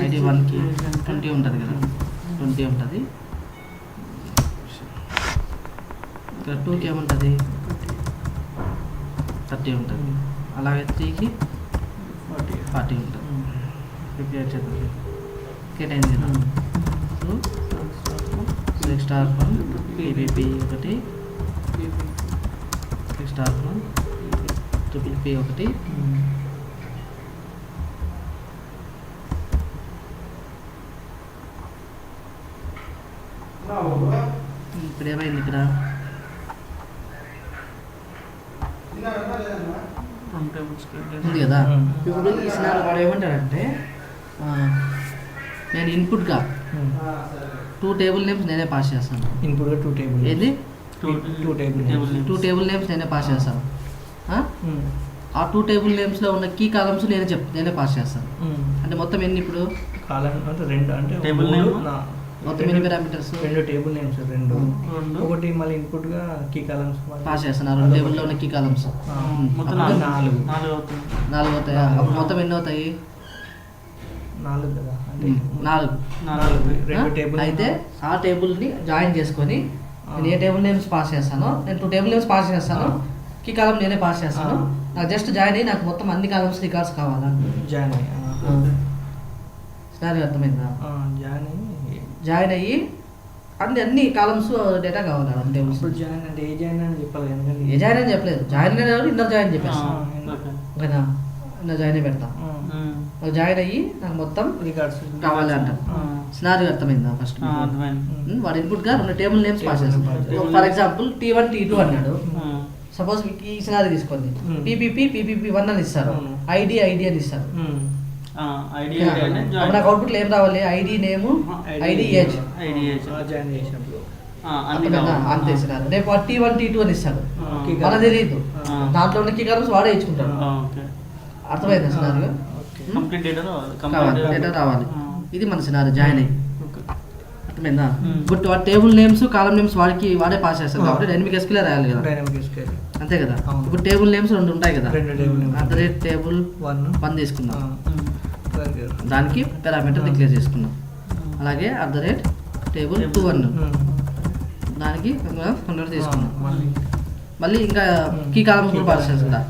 ID 1కి 20 ఉంటుంది కదా, 20 ఉంటుంది. ఇక్కడ 2కి ఏముంటుంది, 30 ఉంటుంది. అలాగే 3కి 40 ఉంటుంది. క్రియేట్ చేద్దాం, క్రియేట్ అయింది కదా. *1 PPP ఒకటి, *1 PPP ఒకటి. ఇప్పుడు ఏమైంది, ఇక్కడ ఉంది కదా. ఇప్పుడు ఈ సినారీ వాడు ఏమంటాడంటే, నేను ఇన్పుట్గా 2 టేబుల్ నేమ్స్ నేనే పాస్ చేస్తాను. ఇన్పుట్గా 2 టేబుల్ ఏది 2 టేబుల్ నేమ్స్ నేనే పాస్ చేస్తాను. ఆ 2 టేబుల్ నేమ్స్లో ఉన్న కీ కాలమ్స్ నేనే పాస్ చేస్తాను. అంటే మొత్తం ఎన్ని ఇప్పుడు కాలం అంటే 2 అంటే టేబుల్ నేమ్ మొత్తం ఎన్ని పారామీటర్స్, 2 టేబుల్ నేమ్స్, 2 ఒకటి మళ్ళీ ఇన్పుట్గా కీ కాలమ్స్ పాస్ చేస్తున్నారు. 2 టేబుల్లో ఉన్న కీ కాలమ్స్ మొత్తం 4 అవుతాయా? అప్పుడు మొత్తం ఎన్ని అవుతాయి? 4 కదా, అంటే 4 టేబుల్. అయితే ఆ టేబుల్ని జాయిన్ చేసుకొని నేను ఏ టేబుల్ నేమ్స్ పాస్ చేస్తానో, నేను 2 టేబుల్ నేమ్స్ పాస్ చేస్తాను, కీ కాలం నేనే పాస్ చేస్తాను. నాకు జస్ట్ జాయిన్ అయ్యి నాకు మొత్తం అన్ని కాలమ్స్ రికార్డ్స్ కావాలా? సరే అర్థమైందా? జాయిన్ అయ్యి అన్ని కాలమ్స్ డేటా కావాలి. టేబుల్స్ జాయిన్ అంటే ఏ జాయిన్ అని చెప్పాలి, ఎందుకంటే ఏ జాయిన్ అని చెప్పలేదు, జాయిన్ అనేది ఇన్నర్ జాయిన్ చెప్పేస్తాను. ఓకేనా, ఇన్నర్ జాయిన్ పెడతా. జాయిన్ అయ్యి నాకు మొత్తం రికార్డ్స్ కావాలి అంటారు. సినారీ అర్థమైందా? ఫస్ట్ వాడు ఇన్పుట్గా 2 టేబుల్ నేమ్స్ పాస్ చేస్తాను. ఫర్ ఎగ్జాంపుల్ T1 T2 అన్నాడు. సపోజ్ ఈ సినారీ తీసుకోండి, PPP1 అని ఇస్తారు, ID అని ఇస్తారు. అప్పుడు నాకు అవుట్పుట్లో ఏం రావాలి? ID name, ID age join చేసినప్పుడు అంతే సినారీ. రేపు T1 T2 అని ఇస్తాడు, మనకు తెలియదు, దాంట్లో ఉన్న కీ కాలమ్స్ వాడే ఇచ్చుకుంటాడు. అర్థమైందా సినారీ? కంప్లీట్ డేటా డేటా రావాలి. ఇది మన సినారీ జాయిన్ అయ్యి. అర్థమైందా? ఇప్పుడు వాటి టేబుల్ నేమ్స్ కాలం నేమ్స్ వాడే పాస్ చేస్తారు కాబట్టి డైనమిక్ ఎస్క్యూఎల్ రాయాలి కదా, డైనమిక్ ఎస్క్యూఎల్ అంతే కదా. ఇప్పుడు టేబుల్ నేమ్స్ 2 ఉంటాయి కదా, రెండు టేబుల్ నేమ్స్ టేబుల్ 1 తీసుకుందాం, వెరీ గుడ్. దానికి పారామీటర్ డిక్లేర్ చేసుకున్నాం. అలాగే టేబుల్ 2 దానికి కన్వర్ట్ తీసుకున్నాం. మళ్ళీ ఇంకా కీ కాలం కూడా పాస్ చేస్తుందా,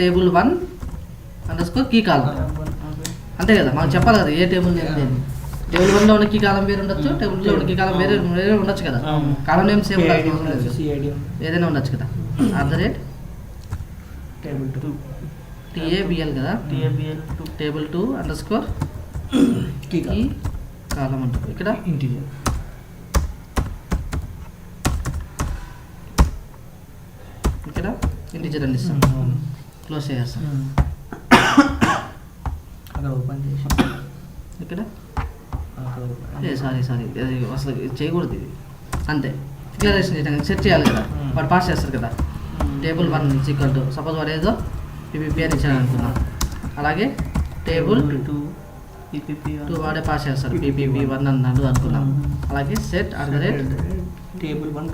టేబుల్ 1 కీ కాలం, అంతే కదా. మనకు చెప్పాలి కదా ఏ టేబుల్ నేమ్ దేని. టేబుల్ 1లో ఉన్న కీ కాలం వేరే ఉండొచ్చు, టేబుల్ 2లో ఉన్న కీ కాలం వేరే ఉండొచ్చు కదా. కాలం నేమ్ సేమ్ ఏదైనా ఉండొచ్చు కదా. టేబుల్ 2 TABL కదా, టేబుల్ 2 కీ కాలం అంటారు. ఇక్కడ ఇంటీజర్ ఇంటిజర్ అని ఇస్తాం, క్లోజ్ చేస్తాం. అక్కడ ఓపెన్ చేసి ఇక్కడ సారీ అసలు చేయకూడదు ఇది, అంతే. డిక్లరేషన్ చేయడానికి సెట్ చేయాలి కదా, వాడు పాస్ చేస్తారు కదా. టేబుల్ 1 సపోజ్ వాడు ఏదో PPP అని ఇచ్చాను అనుకున్నాం, అలాగే టేబుల్ 2 వాడే పాస్ చేస్తారు, PPP 1 అన్నాడు అనుకున్నాం. అలాగే set table 1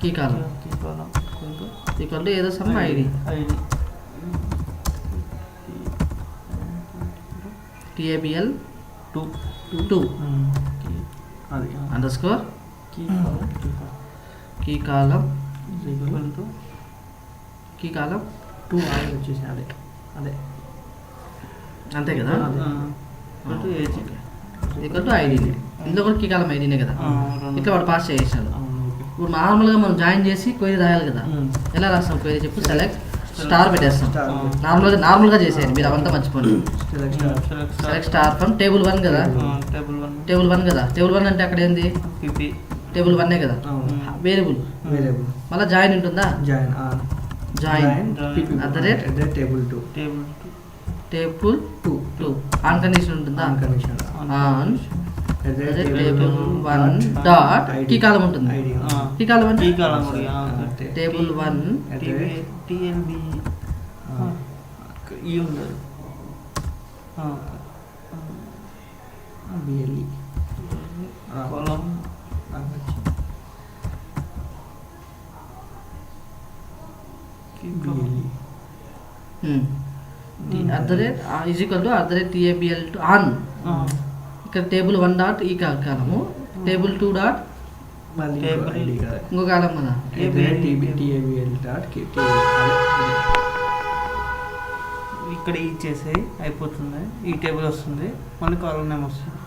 key column equal to ఏదో some ID TABL 2 underscore key column 2 వచ్చేసి అదే అంతే కదా. ఈక్వల్ టు ఐడి, ఇందులో కూడా కీ కాలం ఐడినే కదా. ఇట్లా వాడు పాస్ చేసేసాడు. ఇప్పుడు నార్మల్గా మనం జాయిన్ చేసి క్వైరీ రాయాలి కదా, ఎలా రాస్తాం క్వైరీ చెప్పు. సెలెక్ట్ స్టార్ పెట్టేస్తాం, నార్మల్గా చేసేయండి, మీరు అవంతా మర్చిపోండి. సెలెక్ట్ స్టార్ ఫ్రమ్ టేబుల్ 1 కదా, టేబుల్ 1 అంటే అక్కడ ఏంది టేబుల్ 1 కదా, వేరియబుల్. మళ్ళీ జాయిన్ ఉంటుందా, జాయిన్ టేబుల్ 2 ఆన్ కండిషన్ ఉంటుందా, on table 1 dot key column ఉంటుంది. కీ కాలం అంటే టేబుల్ 1 TABL ఆన్. ఇక్కడ టేబుల్ 1 డాట్ ఈ కాలము, టేబుల్ 2 డాట్ ఇంకో కాలం కదా, ఇక్కడ ఇచ్చేసి అయిపోతుంది. ఈ టేబుల్ వస్తుంది, మళ్ళీ కాలం నేమ్ వస్తుంది.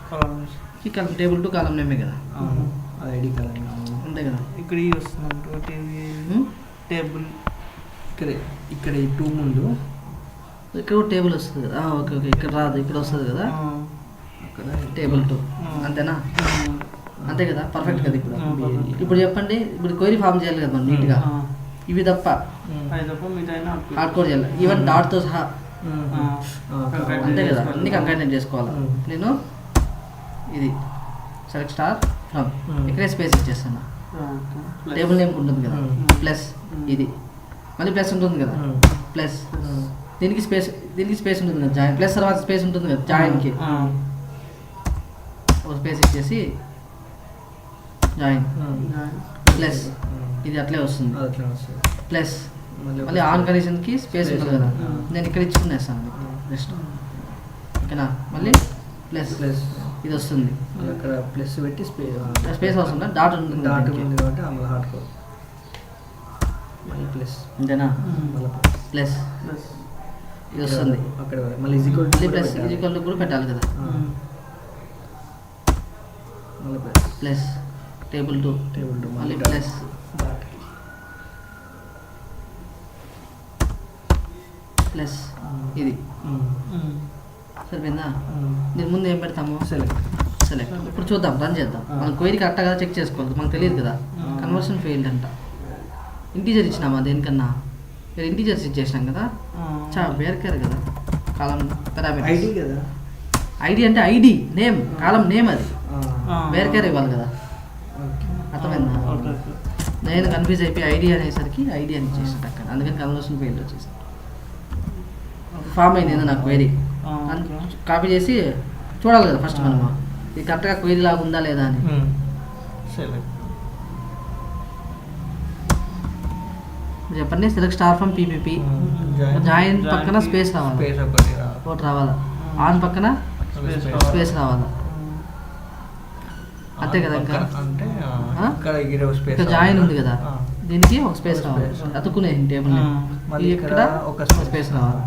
ఈ కాలం టేబుల్ 2 కాలం నేమే కదా, ఐడి కాలం అంతే కదా. ఇక్కడ ఈ వస్తుంది టేబుల్, ఇక్కడ ఈ 2 ముందు ఇక్కడ టేబుల్ వస్తుంది కదా. ఓకే ఇక్కడ రాదు, ఇక్కడ వస్తుంది కదా, టేబుల్ 2 అంతేనా, అంతే కదా. పర్ఫెక్ట్ కదా. ఇప్పుడు చెప్పండి, ఇప్పుడు క్వైరీ ఫామ్ చేయాలి కదా మనం నీట్గా. ఇవి తప్ప హార్డ్ కోడ్ చేయాలి, ఈవెన్ డాట్తో సహా, అంతే కదా. అన్ని కంకైనెంట్ చేసుకోవాలి. నేను ఇది సెలెక్ట్ స్టార్ ఫ్రమ్ ఇక్కడే స్పేస్ ఇచ్చేస్తాను. టేబుల్ నేమ్ ఉంటుంది కదా, ప్లస్ ఇది మళ్ళీ ప్లస్ ఉంటుంది కదా, ప్లస్ దీనికి స్పేస్ ఉంటుంది కదా, జాయిన్ ప్లస్ తర్వాత స్పేస్ ఉంటుంది కదా, జాయిన్కి ఒక స్పేస్ ఇచ్చేసి జాయిన్ ప్లస్ ఇది అట్లే వస్తుంది, ప్లస్ మళ్ళీ ఆన్ కండిషన్కి స్పేస్ ఉంటుంది కదా, నేను ఇక్కడ ఇచ్చుకునేస్తాను జస్ట్, ఓకేనా. మళ్ళీ ప్లస్ ఇది వస్తుంది, అక్కడ ప్లస్ పెట్టి స్పేస్ వస్తుందా, డాట్ ఉంటుంది కాబట్టి హార్డ్ కోడ్ మళ్ళీ ప్లస్, అంతేనా. ప్లస్ ఇది వస్తుంది, అక్కడ మళ్ళీ ప్లస్ ఈక్వల్ కూడా పెట్టాలి కదా. ప్లస్ టేబుల్ 2 మళ్ళీ ప్లస్ ప్లస్ ఇది సరిపోయిందా. దీని ముందు ఏం పెడతాము, సెలెక్ట్. ఇప్పుడు చూద్దాం, రన్ చేద్దాం. మనం క్వైరీ కరెక్ట్గా చెక్ చేసుకోవాలి, మనకు తెలియదు కదా. కన్వర్షన్ ఫెయిల్డ్ అంట. ఇంటీజర్ ఇచ్చినామా దేనికన్నా, మీరు ఇంటీజర్స్ ఇచ్చేసినాం కదా, వేరేకారు కదా. కాలం పారామీటర్స్ ఐడి కదా, ఐడి అంటే ఐడి నేమ్, కాలం నేమ్ అది వేరేకారు ఇవ్వాలి కదా. అర్థమైందా. నేను కన్ఫ్యూజ్ అయిపోయి ఐడి అనేసరికి ఐడి అని ఇచ్చేసాను అక్కడ, అందుకని కన్వర్షన్ ఫెయిల్డ్ వచ్చేసాను. ఫామ్ అయింది నాకు క్వైరీ, కాపీ చేసి చూడాలి కదా ఫస్ట్ మనము ఇది కరెక్ట్గా క్వైరీ లాగా ఉందా లేదా అని. సెలెక్ట్ చెప్పండి. Select star from PPP. Join పక్కన స్పేస్ రావాలి, స్పేస్ ఒకటి ఒకటి రావాలా. ఆన్ పక్కన స్పేస్ రావాలా. అంతే కదా. ఇంకా అంటే ఆ? ఇక్కడ స్పేస్ ఇక్కడ జాయిన్ ఉంది కదా, దీనికి ఒక స్పేస్ రావాలి. అతుక్కునే టేబుల్ మళ్ళీ ఇక్కడ ఒక స్పేస్ రావాలి.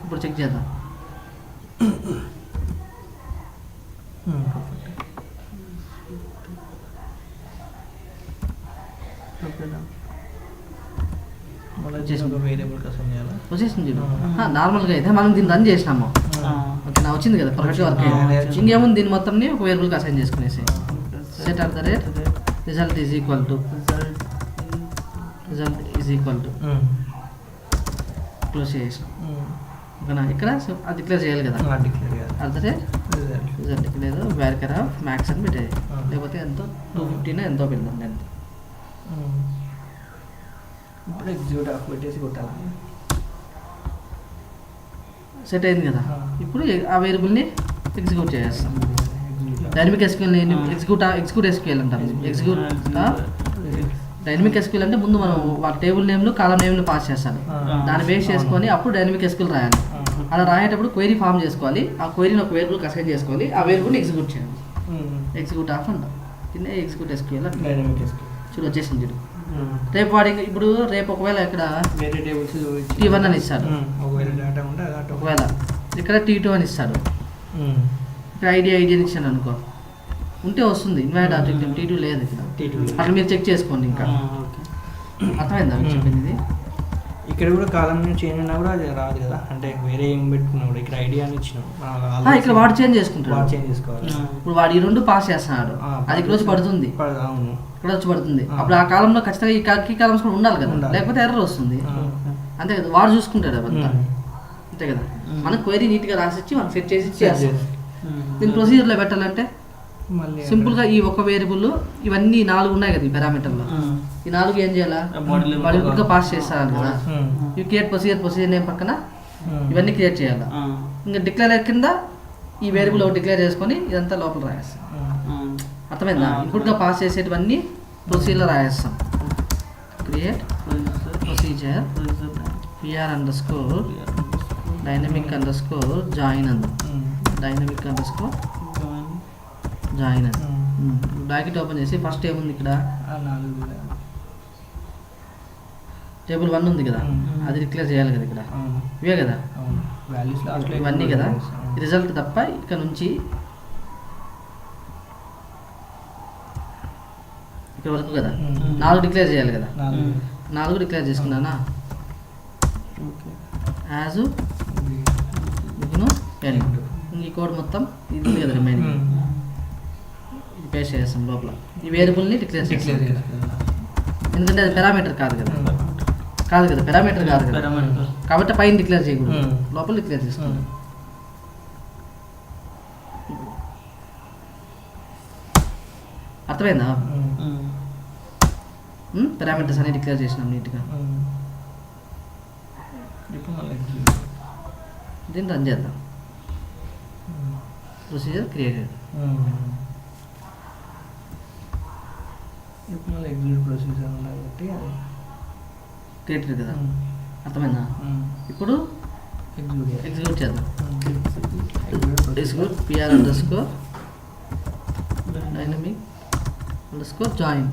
ఇప్పుడు చెక్ చేద్దాం. ఒక వేరియబుల్ కోసం చేయాలా? వచ్చేసింది నార్మల్గా అయితే మనం దీన్ని రన్ చేసినాము. ఓకే నా వచ్చింది కదా పర్ఫెక్ట్గా వర్క్ అయ్యింది. ఇంకేముంది దీని మొత్తంని ఒక వేరియబుల్కి అసైన్ చేసుకునేసి set at the rate result is equal to close చేసాం. ఓకేనా. ఇక్కడ అది డిక్లేర్ చేయాలి కదా అట్ ద రేట్ రిజల్ట్. ఇక్కడ ఏదో వ్యారికర్ ఆఫ్ మ్యాక్స్ అని పెట్టేది, లేకపోతే ఎంతో 250 ఎంతో పెడదాం. ఎంత ఇప్పుడు ఎగ్జిక్యూట్ ఆఫ్ పెట్టేసి కొట్టాలి. సెట్ అయింది కదా. ఇప్పుడు ఆ వేరియబుల్ని ఎగ్జిక్యూట్ చేస్తాం. డైనమిక్ ఎస్క్యూఎల్ ఎగ్జిక్యూట్ ఎస్క్యూఎల్ అంటారు. ఎగ్జిక్యూట్ డైనమిక్ ఎస్క్యూఎల్ అంటే ముందు మనం వాళ్ళ టేబుల్ నేమ్లు కాలం నేమ్లు పాస్ చేస్తాను, దాన్ని బేస్ చేసుకొని అప్పుడు డైనమిక్ ఎస్క్యూఎల్ రాయాలి. అలా రాయేటప్పుడు క్వైరీ ఫామ్ చేసుకోవాలి, ఆ క్వైరీని ఒక వేరియబుల్కి అసైన్ చేసుకోవాలి, ఆ వేరియబుల్ని ఎగ్జిక్యూట్ చేయాలి. ఎగ్జిక్యూట్ ఆఫ్ అంటాం. కింద ఎగ్జిక్యూట్ ఎస్క్యూఎల్ డైనమిక్ ఎస్క్యూఎల్ చూడు వచ్చేసింది. చూడు రేపు వాడికి ఇప్పుడు రేపు ఒకవేళ ఇక్కడ వేరే టేబుల్స్ T1 అని ఇస్తాడు, ఒకవేళ డేటా ఉంటే అది ఒకవేళ ఇక్కడ T2 అని ఇస్తాడు, ఇక్కడ ఐడి అని ఇచ్చాను అనుకో, ఉంటే వస్తుంది. ఇన్వాలిడ్ ఆబ్జెక్ట్ T2 లేదు ఇక్కడ. అట్లా మీరు చెక్ చేసుకోండి. ఇంకా అర్థమైందా మీకు చెప్పింది ఇది? ఇక్కడ కూడా కాలం చేంజ్ అయినా కూడా అది రాదు కదా. అంటే వేరే ఏం పెట్టుకున్నాడు, ఇక్కడ ఐడియా అని ఇచ్చినాం, ఇక్కడ వాడు చేంజ్ చేసుకుంటాడు. చేంజ్ చేసుకోవాలి. ఇప్పుడు వాడు ఈ 2 పాస్ చేస్తున్నాడు, అది ఇక్కడ వచ్చి పడుతుంది. అవును, ఇక్కడ వచ్చి పడుతుంది. అప్పుడు ఆ కాలంలో ఖచ్చితంగా ఈ కాలమ్స్ కూడా ఉండాలి కదా, లేకపోతే ఎర్రర్ వస్తుంది. అంతే కదా, వాడు చూసుకుంటాడు అవంతా. అంతే కదా. మనం క్వైరీ నీట్గా రాసిచ్చి మనం సెట్ చేసి చేస్తాం. దీని ప్రొసీజర్లో పెట్టాలంటే సింపుల్గా ఈ ఒక వేరియబుల్ ఇవన్నీ 4 ఉన్నాయి కదా ఈ పారామీటర్లో, ఈ 4 ఏం చేయాలా వాడిగా పాస్ చేస్తారు కదా. ఈ క్రియేట్ ప్రొసీజర్ నేమ్ పక్కన ఇవన్నీ క్రియేట్ చేయాలా. ఇంకా డిక్లేర్ కింద ఈ వేరియబుల్ ఒకటి డిక్లేర్ చేసుకొని ఇదంతా లోపల రాయేస్తాం. అర్థమైందా? ఇన్పుట్గా పాస్ చేసేటివన్నీ ప్రొసీజర్లో రాయేస్తాం. Create procedure PR_, dynamic underscore join అందు, డైనమిక్ అండర్స్కోర్ జాయిన్ అని బ్రాకెట్ ఓపెన్ చేసి ఫస్ట్ ఏముంది ఇక్కడ టేబుల్ 1 ఉంది కదా, అది డిక్లేర్ చేయాలి కదా. ఇక్కడ ఇవే కదా ఇవన్నీ కదా, రిజల్ట్ తప్ప ఇక్కడ నుంచి ఇక్కడ వరకు కదా 4 డిక్లేర్ చేయాలి కదా. 4 డిక్లేర్ చేసుకున్నానా యాజ్ బిగిన్ ఎండ్. ఈ కోడ్ మొత్తం ఇది ఉంది కదా రిమైనింగ్, ఇది పేస్ట్ చేస్తాం లోపల. ఈ వేరియబుల్ని డిక్లేర్ చేస్తాం, ఎందుకంటే అది పారామీటర్ కాదు కదా, పారామీటర్ కాదు కదా, కాబట్టి పైన డిక్లేర్ చేయకూడదు, లోపల డిక్లేర్ చేసుకుంటాం. అర్థమైందా? పారామీటర్స్ అన్ని డిక్లేర్ చేసినాం నీట్గా. దీన్ని రన్ చేద్దాం. Procedure created. ఇప్పుడు ఎగ్జిక్యూట్ ప్రొసీజర్ కాబట్టి క్రియేటెడ్ కదా. అర్థమైందా? ఇప్పుడు ఎగ్జిక్యూట్ చేద్దాం. Execute PR_, dynamic underscore join.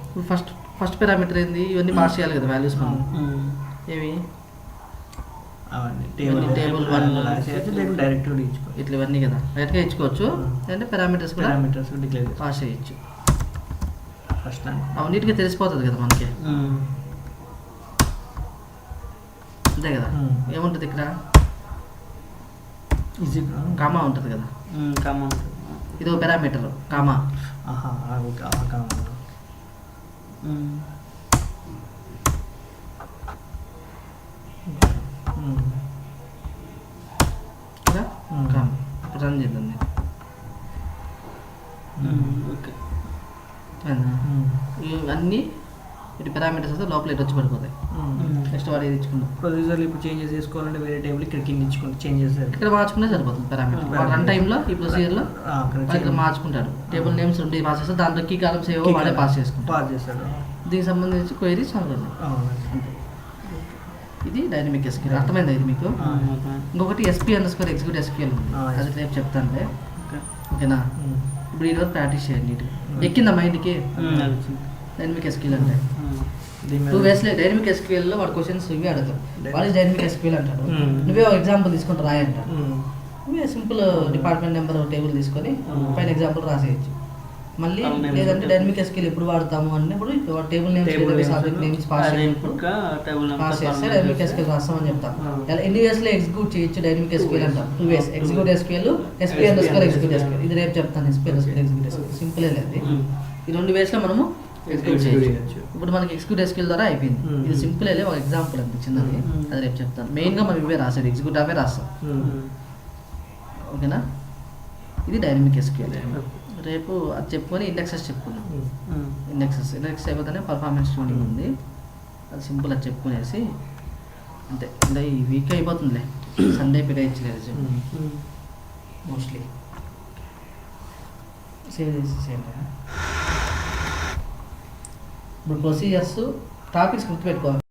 ఇప్పుడు ఫస్ట్ పారామీటర్ ఏంది, ఇవన్నీ పాస్ చేయాలి కదా వాల్యూస్ మనం. ఏవి టేబుల్ 1 డైరెక్ట్ ఇట్లా ఇవన్నీ కదా డైరెక్ట్గా ఇచ్చుకోవచ్చు, లేదంటే పారామీటర్స్ కూడా డిక్లేర్ పాస్ చేయొచ్చు. ఫస్ట్ అవన్నిటికీ తెలిసిపోతుంది కదా మనకి. అంతే కదా. ఏముంటుంది ఇక్కడ కామా ఉంటుంది కదా, ఇది ఒక పారామీటర్ కామా. రన్ చేద్దాం. ఇవన్నీ ఇటు పారామీటర్స్ వస్తే లోపల ఇటు వచ్చి పడిపోతాయి. నెక్స్ట్ వాడు ఏది ఇచ్చుకున్నాం ప్రొసీజర్లు ఇప్పుడు చేంజెస్ చేసుకోవాలంటే వేరే టేబుల్ ఇక్కడ కింద ఇచ్చుకోండి చేంజ్ చేస్తారు. ఇక్కడ మార్చుకుంటే సరిపోతుంది పారామీటర్. వాడు రన్ టైంలో ఈ ప్రొసీజర్లో ఇక్కడ మార్చుకుంటాడు. టేబుల్ నేమ్స్ ఉండి పాస్ చేస్తే దాంట్లో కీ కాలమ్స్ ఏవో వాడే పాస్ చేసుకుంటాడు. పాస్ చేస్తాడు. దీనికి సంబంధించి క్వైరీ సాల్వ్ అంతే. ఇది డైనమిక్ ఎస్క్యూఎల్. అర్థమైందా ఇది మీకు? ఇంకొకటి SP_execute SQL ఉంది. అది రేపు చెప్తానులే. ఓకేనా? ఇప్పుడు ఈరోజు ప్రాక్టీస్ చేయండి నీట్గా. ఎక్కిందా మైండ్కి డైనమిక్ ఎస్క్యూఎల్ అంటే? 2 వేస్లో డైనమిక్ ఎస్క్యూఎల్లో వాడు క్వశ్చన్స్ ఇవి అడుగుతాడు. వాడు డైనమిక్ ఎస్క్యూఎల్ అంటాడు. నువ్వే ఒక ఎగ్జాంపుల్ తీసుకొని రాయంట. నువ్వే సింపుల్ డిపార్ట్మెంట్ నెంబర్ టేబుల్ తీసుకొని పైన ఎగ్జాంపుల్ రాసేయచ్చు. మళ్ళీ లేదంటే డైనమిక్ ఎస్క్యూఎల్ ఎప్పుడు వాడతాము అన్నప్పుడు table names object names pass చేస్తే డైనమిక్ ఎస్క్యూఎల్ రాస్తామని చెప్తాం. ఎన్ని వేస్లో ఎగ్జిక్యూట్ చేయొచ్చు డైనమిక్ ఎస్క్యూఎల్ అంటాం. 2 వేస్ ఎగ్జిక్యూట్ SQL, SP_execute SQL. ఇది రేపు చెప్తాను. SP_execute SQL సింపుల్ లేదు. ఈ 2 వేస్లో మనము ఎగ్జిక్యూట్ చేయొచ్చు. ఇప్పుడు మనకి ఎగ్జిక్యూట్ SQL ద్వారా అయిపోయింది. ఇది సింపుల్ వెళ్ళి ఒక ఎగ్జాంపుల్ అనిపించింది. అది రేపు చెప్తాను. మెయిన్గా మనం ఇవే రాసేది ఎగ్జిక్యూట్ అవే రాస్తాం. ఓకేనా? ఇది డైనమిక్ ఎస్క్యూఎల్. రేపు అది చెప్పుకొని ఇండెక్సెస్ చెప్పుకున్నాం. ఇండెక్సెస్ అయిపోతేనే పర్ఫార్మెన్స్ ట్యూనింగ్ ఉంది. అది సింపుల్ అది చెప్పుకునేసి అంతే. అంటే ఈ వీక్ అయిపోతుందిలే. సండే పిగా ఇచ్చలేదు మోస్ట్లీ. సేవ్ చేసేసేయండి. ఇప్పుడు ప్రొసీజర్స్ టాపిక్స్ గుర్తుపెట్టుకోవాలి.